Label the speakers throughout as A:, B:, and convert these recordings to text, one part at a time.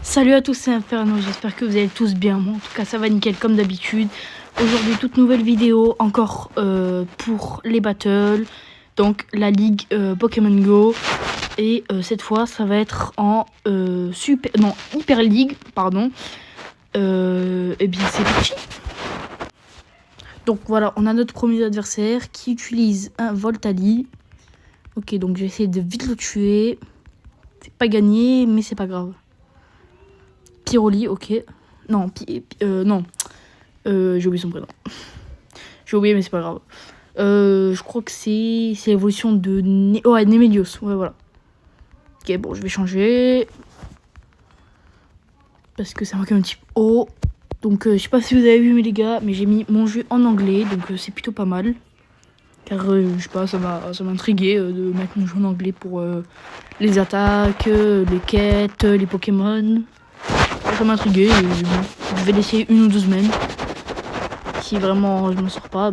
A: Salut à tous, c'est Inferno, j'espère que vous allez tous bien. Moi, en tout cas, ça va nickel comme d'habitude. Aujourd'hui, toute nouvelle vidéo, encore pour les battles. Donc, la ligue Pokémon Go. Et cette fois, ça va être en Hyper League, pardon. Et bien, c'est parti. Donc, voilà, on a notre premier adversaire qui utilise un Voltali. Ok, donc j'ai essayé de vite le tuer. C'est pas gagné, mais c'est pas grave. Pyroli, ok. Non, non. J'ai oublié son prénom. J'ai oublié, mais c'est pas grave. Je crois que c'est l'évolution de Nemelios. Ouais, voilà. Ok, bon, je vais changer. Parce que ça marque un petit O. Donc, je sais pas si vous avez vu, mais les gars, mais j'ai mis mon jeu en anglais. Donc, c'est plutôt pas mal. Car, je sais pas, ça m'a intrigué de mettre mon jeu en anglais pour les attaques, les quêtes, les Pokémon. Ça m'a intrigué. Je vais laisser 1 ou 2 semaines. Si vraiment je m'en sors pas,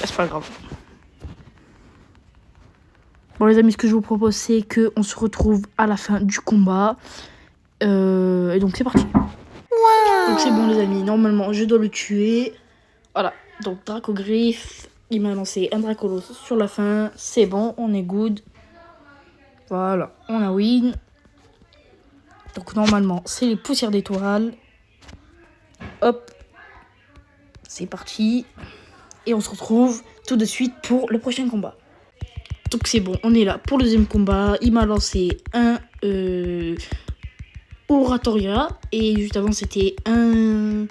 A: c'est pas grave. Bon les amis, ce que je vous propose, c'est qu'on se retrouve à la fin du combat. Et donc c'est parti. Wow. Donc c'est bon les amis, normalement je dois le tuer. Voilà, donc Dracogriffe, il m'a lancé un Dracolos sur la fin. C'est bon, on est good. Voilà, on a win. Donc normalement c'est les poussières d'étoiles. Hop, c'est parti. Et on se retrouve tout de suite pour le prochain combat. Donc c'est bon, on est là pour le deuxième combat. Il m'a lancé un Oratoria. Et juste avant c'était un...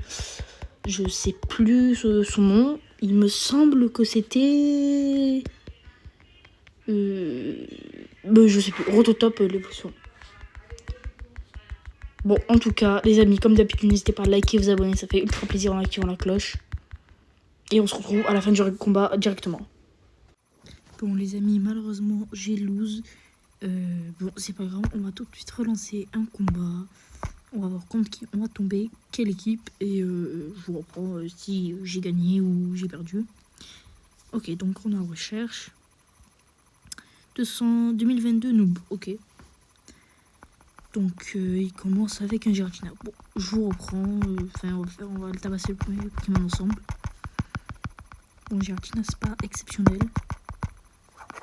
A: Je sais plus son nom. Il me semble que c'était... je sais plus. Rototop l'évolution. Bon, en tout cas, les amis, comme d'habitude, n'hésitez pas à liker, vous abonner. Ça fait ultra plaisir en activant la cloche. Et on se retrouve à la fin du combat directement. Bon les amis, malheureusement j'ai lose. Bon c'est pas grave, on va tout de suite relancer un combat. On va voir contre qui on va tomber, quelle équipe. Et je vous reprends si j'ai gagné ou j'ai perdu. Ok, donc on est en recherche. 2022 noob, ok. Donc il commence avec un Giratina. Bon, je vous reprends. On va le tabasser le premier Pokémon ensemble. Bon, Giratina c'est pas exceptionnel.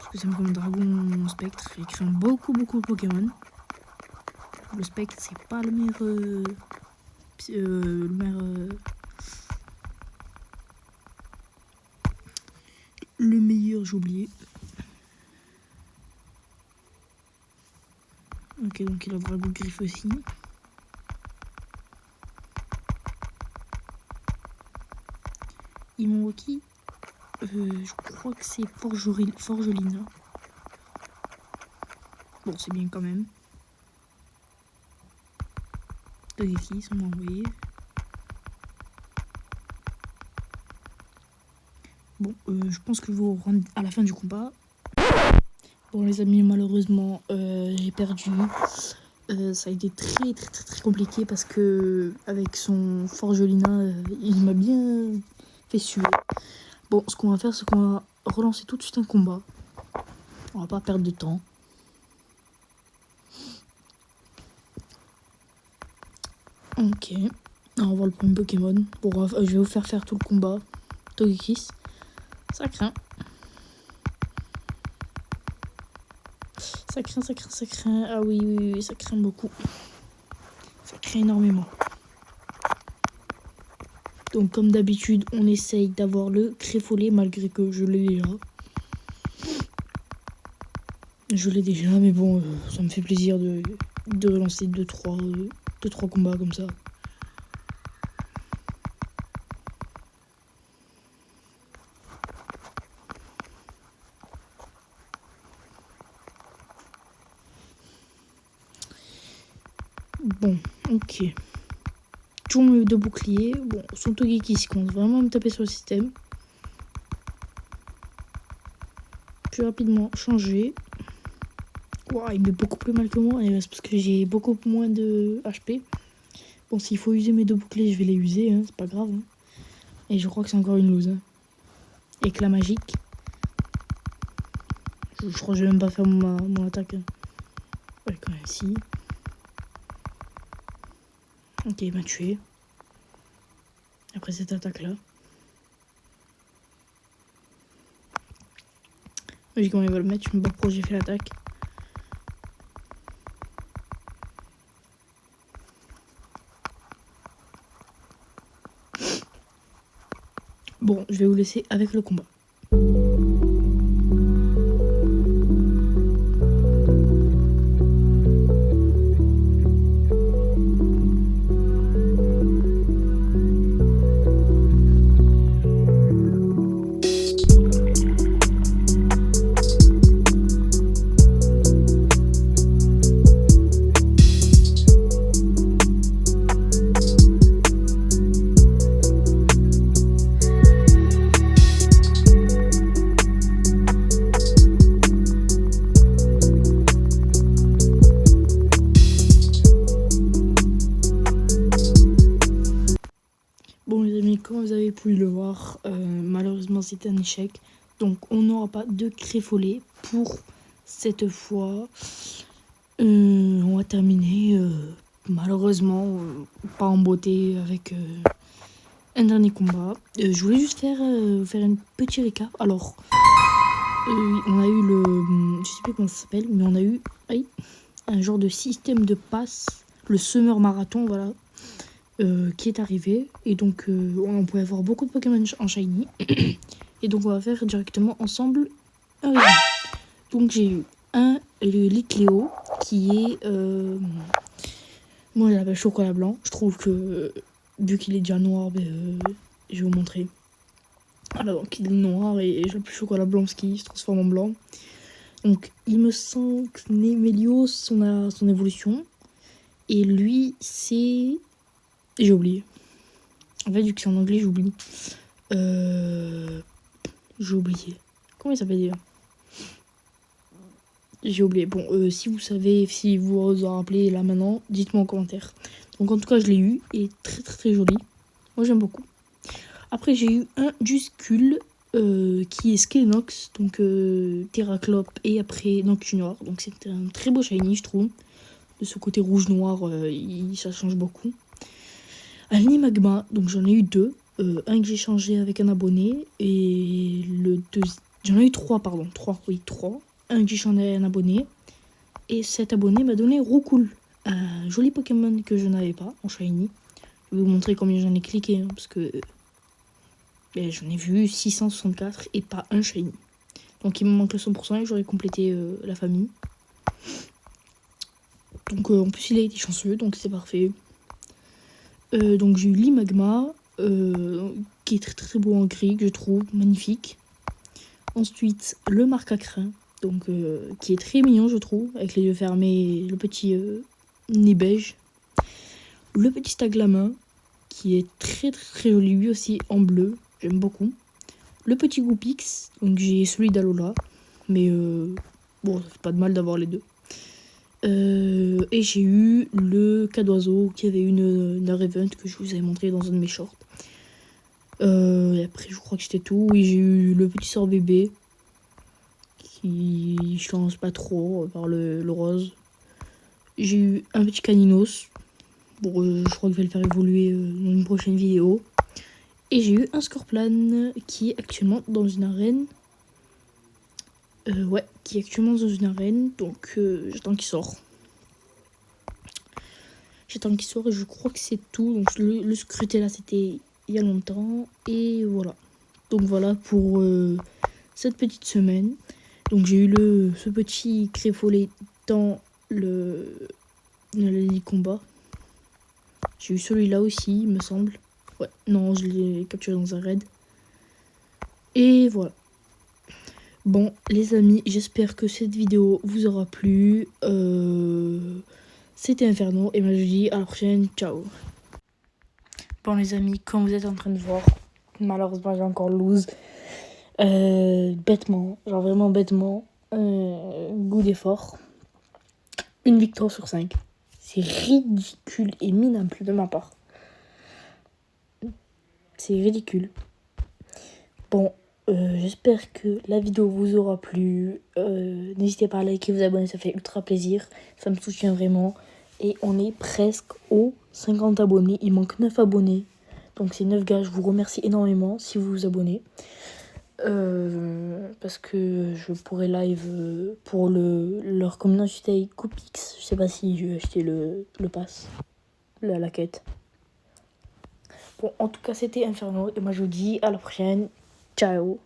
A: Spécialement comme Dragon Spectre, il craint beaucoup de Pokémon. Le Spectre, c'est pas le meilleur. Le meilleur, j'ai oublié. Ok, donc il a Dracogriffe aussi. Imoki, je crois que c'est Forgelina. Bon, c'est bien quand même. Togekiss, on m'a envoyé. Bon, je pense que je vous rendre à la fin du combat. Bon les amis, malheureusement, j'ai perdu. Ça a été très compliqué parce que avec son Forgelina, il m'a bien fait suer. Bon, ce qu'on va faire, c'est qu'on va relancer tout de suite un combat. On va pas perdre de temps. Ok. Alors, on voit le premier Pokémon. Bon, je vais vous faire tout le combat. Togekiss. Ça craint. Ça craint. Ah oui, ça craint beaucoup. Ça craint énormément. Donc, comme d'habitude, on essaye d'avoir le Créfolet, malgré que je l'ai déjà. Mais bon, ça me fait plaisir de relancer 2-3 combats comme ça. Bon, ok. Toujours mes 2 boucliers. Bon, son Togekiss compte vraiment me taper sur le système. Plus rapidement changer. Wow, il met beaucoup plus mal que moi. C'est parce que j'ai beaucoup moins de HP. Bon, s'il faut user mes 2 boucliers, je vais les user. Hein, c'est pas grave. Hein. Et je crois que c'est encore une lose. Hein. Éclat magique. Je crois que je vais même pas faire mon attaque. Hein. Ouais, quand même, si. Ok, il m'a tué. Après cette attaque-là. Je dis comment il va le mettre, je me bats pourquoi j'ai fait l'attaque. Bon, je vais vous laisser avec le combat. Bon les amis, comme vous avez pu le voir, malheureusement c'était un échec. Donc on n'aura pas de créfollet pour cette fois. On va terminer malheureusement pas en beauté avec un dernier combat. Je voulais juste faire un petit récap. Alors on a eu je sais plus comment ça s'appelle, mais on a eu un genre de système de passe, le Summer Marathon, voilà. Qui est arrivé, et donc on pouvait avoir beaucoup de Pokémon en shiny. Et donc on va faire directement ensemble un résumé. Donc j'ai eu le Litleo qui est moi je l'appelle chocolat blanc. Je trouve que vu qu'il est déjà noir, je vais vous montrer. Voilà, donc il est noir et je l'appelle chocolat blanc parce qu'il se transforme en blanc. Donc il me semble que Némélios on a son évolution, et lui c'est... J'ai oublié. En fait, vu que c'est en anglais, j'oublie. J'ai oublié. Comment il s'appelle déjà? J'ai oublié. Bon, si vous savez, si vous vous en rappelez là maintenant, dites-moi en commentaire. Donc en tout cas, je l'ai eu. Et très très très joli. Moi, j'aime beaucoup. Après, j'ai eu un Duskull qui est Skelenox. Donc Terraclope et après Noctunior. Donc c'est un très beau shiny, je trouve. De ce côté rouge-noir, ça change beaucoup. Un Limagma, donc j'en ai eu deux. Un que j'ai changé avec un abonné, et le deuxième... J'en ai eu trois. Un que j'ai changé avec un abonné, et cet abonné m'a donné Roucoule, un joli Pokémon que je n'avais pas en shiny. Je vais vous montrer combien j'en ai cliqué, parce que j'en ai vu 664 et pas un shiny. Donc il me manque le 100% et j'aurais complété la famille. Donc en plus il a été chanceux, donc c'est parfait. Donc j'ai eu l'Imagma, qui est très très beau en gris, que je trouve magnifique. Ensuite le Marcacrin, donc qui est très mignon, je trouve, avec les yeux fermés et le petit nez beige. Le petit Staglamin, qui est très très très joli, lui aussi en bleu, j'aime beaucoup. Le petit Goupix, donc j'ai celui d'Alola, mais bon, ça fait pas de mal d'avoir les deux. Et j'ai eu le Cadoiseau qui avait une event que je vous avais montré dans un de mes shorts. Et après je crois que c'était tout. Oui, j'ai eu le petit sort bébé qui change pas trop par le rose. J'ai eu un petit Caninos. Bon, je crois que je vais le faire évoluer dans une prochaine vidéo. Et j'ai eu un Scorplan qui est actuellement dans une arène. Ouais, qui est actuellement dans une arène, donc j'attends qu'il sort. J'attends qu'il sort et je crois que c'est tout. Donc le scruté là, c'était il y a longtemps. Et voilà. Donc voilà pour cette petite semaine. Donc j'ai eu ce petit créfollet dans le combat. J'ai eu celui-là aussi, il me semble. Ouais, non, je l'ai capturé dans un raid. Et voilà. Bon, les amis, j'espère que cette vidéo vous aura plu. C'était Inferno et moi je vous dis à la prochaine. Ciao. Bon, les amis, comme vous êtes en train de voir, malheureusement j'ai encore lose. Bêtement, genre vraiment bêtement. Goût d'effort. Une victoire sur 5. C'est ridicule et minable de ma part. C'est ridicule. Bon. J'espère que la vidéo vous aura plu. N'hésitez pas à liker, vous abonner, ça fait ultra plaisir. Ça me soutient vraiment. Et on est presque aux 50 abonnés. Il manque 9 abonnés. Donc ces 9 gars, je vous remercie énormément si vous vous abonnez. Parce que je pourrais live pour leur communauté Coupix. Je sais pas si je vais acheter le pass, la quête. Bon, en tout cas, c'était Inferno. Et moi, je vous dis à la prochaine. Ciao.